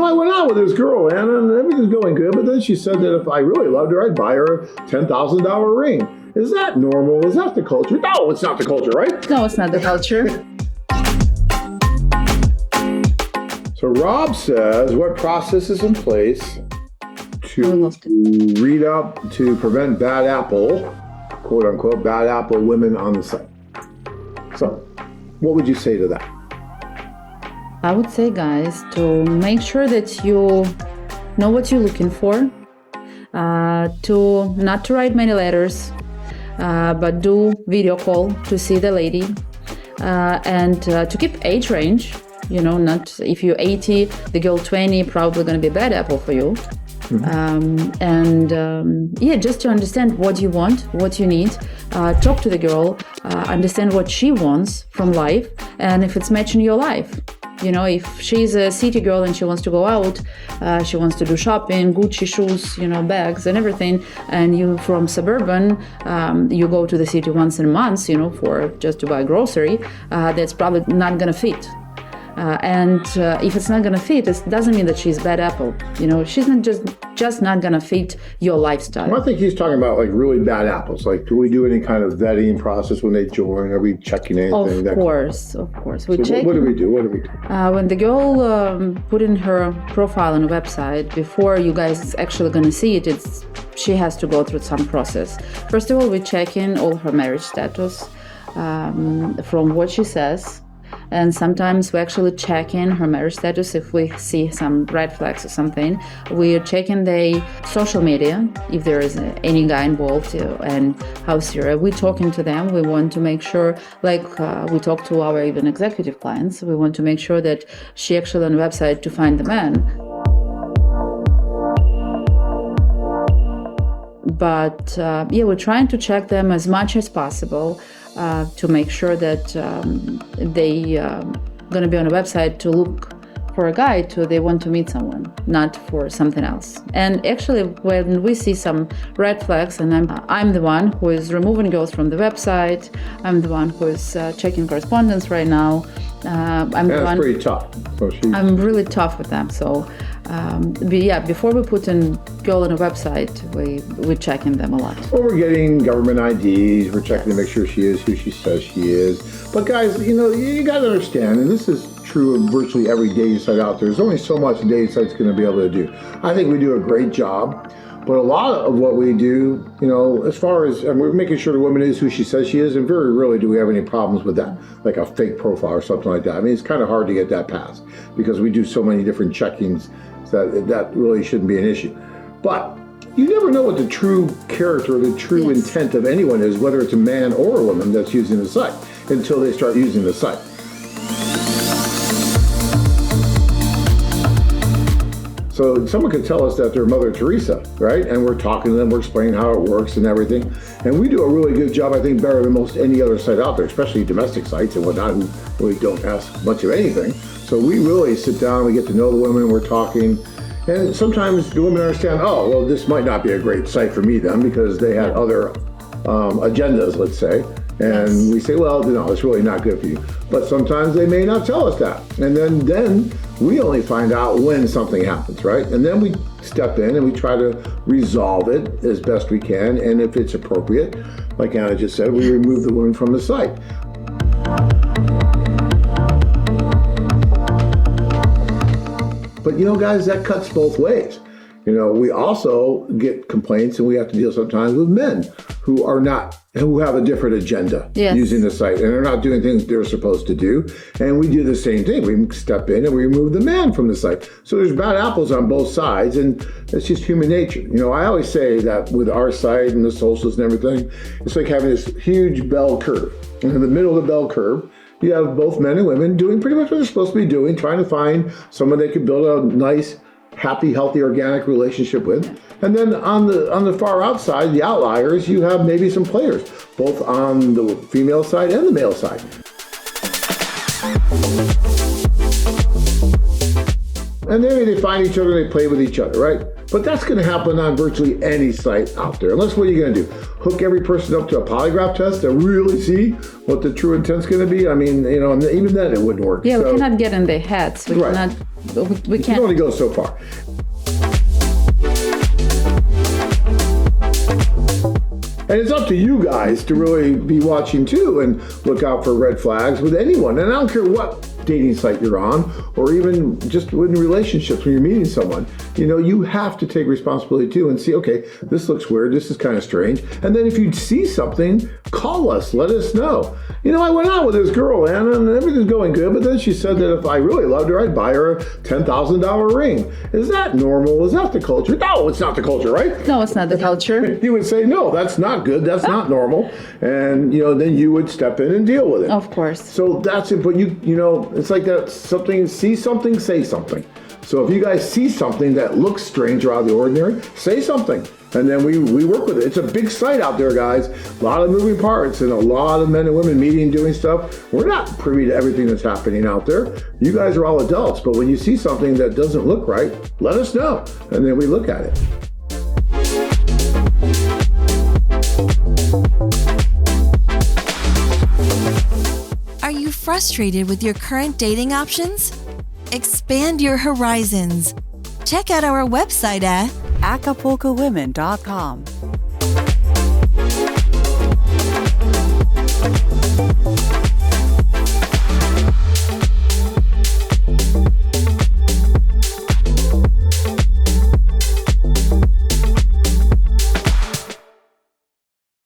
I went out with this girl, and everything's going good, but then she said that if I really loved her, I'd buy her a $10,000 ring. Is that normal? Is that the culture? No, it's not the culture, right? No, it's not the culture. So Rob says, what process is in place to read out to prevent bad apple, quote unquote, bad apple women on the site? So what would you say to that? I would say, guys, to make sure that you know what you're looking for, to not to write many letters, but do video call to see the lady, and to keep age range. Not if you're 80, the girl 20, probably going to be a bad apple for you. Just to understand what you want, what you need, talk to the girl, understand what she wants from life, and if it's matching your life. If she's a city girl and she wants to go out, she wants to do shopping, Gucci shoes, bags and everything, and you from suburban, you go to the city once in a month, for just to buy grocery, that's probably not gonna fit. If it's not gonna fit, it doesn't mean that she's bad apple. She's not just not gonna fit your lifestyle. Well, I think he's talking about like really bad apples. Like, do we do any kind of vetting process when they join? Are we checking anything? Of course. We check. What do we do? When the girl put in her profile on a website, before you guys actually gonna see it, she has to go through some process. First of all, we check in all her marriage status from what she says. And sometimes we actually check in her marriage status if we see some red flags or something. We check in the social media if there is any guy involved and how serious. We're talking to them. We want to make sure, we talk to our even executive clients. We want to make sure that she actually on the website to find the man. But we're trying to check them as much as possible. To make sure that they going to be on a website to look for a guy they want to meet someone, not for something else. And actually, when we see some red flags, and I'm the one who is removing girls from the website, I'm the one who is checking correspondence right now. That's pretty tough. I'm really tough with them. So, before we put in girl on a website, we're checking them a lot. Well, we're getting government IDs. We're checking to make sure she is who she says she is. But guys, you got to understand, and this is true of virtually every dating site out there. There's only so much a dating site's going to be able to do. I think we do a great job. But a lot of what we do, as far as, and we're making sure the woman is who she says she is, and very rarely do we have any problems with that, like a fake profile or something like that. I mean, it's kind of hard to get that passed because we do so many different checkings that really shouldn't be an issue. But you never know what the true character, the true intent of anyone is, whether it's a man or a woman that's using the site, until they start using the site. So someone could tell us that they're Mother Teresa, right? And we're talking to them, we're explaining how it works and everything. And we do a really good job, I think, better than most any other site out there, especially domestic sites and whatnot, who really don't ask much of anything. So we really sit down, we get to know the women, we're talking. And sometimes the women understand, oh, well, this might not be a great site for me then, because they had other agendas, let's say. And we say, well, no, it's really not good for you. But sometimes they may not tell us that. And then we only find out when something happens, right? And then we step in and we try to resolve it as best we can. And if it's appropriate, like Anna just said, we remove the woman from the site. But guys, that cuts both ways. We also get complaints, and we have to deal sometimes with men who have a different agenda using the site, and they're not doing things they're supposed to do. And we do the same thing. We step in and we remove the man from the site. So there's bad apples on both sides, and it's just human nature. I always say that with our site and the socials and everything, it's like having this huge bell curve. And in the middle of the bell curve, you have both men and women doing pretty much what they're supposed to be doing, trying to find someone they can build a nice, happy, healthy, organic relationship with. And then on the far outside, the outliers, you have maybe some players, both on the female side and the male side. And maybe they find each other, they play with each other, right? But that's going to happen on virtually any site out there. Unless, what are you going to do? Hook every person up to a polygraph test to really see what the true intent's going to be? I mean, even then it wouldn't work. Yeah, we cannot get in their heads. We cannot we You can't. can only go so far. And it's up to you guys to really be watching too and look out for red flags with anyone. And I don't care what dating site you're on, or even just in relationships when you're meeting someone. You have to take responsibility too and see, okay, this looks weird, this is kind of strange. And then if you see something, call us, let us know. I went out with this girl, Anna, and everything's going good, but then she said that if I really loved her, I'd buy her a $10,000 ring. Is that normal? Is that the culture? No, it's not the culture, right? No, it's not the culture. You would say, no, that's not good, that's not normal. And, then you would step in and deal with it. Of course. So that's it, but it's like that, see something, say something. So if you guys see something that looks strange or out of the ordinary, say something. And then we work with it. It's a big site out there, guys. A lot of moving parts and a lot of men and women meeting, doing stuff. We're not privy to everything that's happening out there. You guys are all adults, but when you see something that doesn't look right, let us know. And then we look at it. Are you frustrated with your current dating options? Expand your horizons. Check out our website at acapulcowomen.com.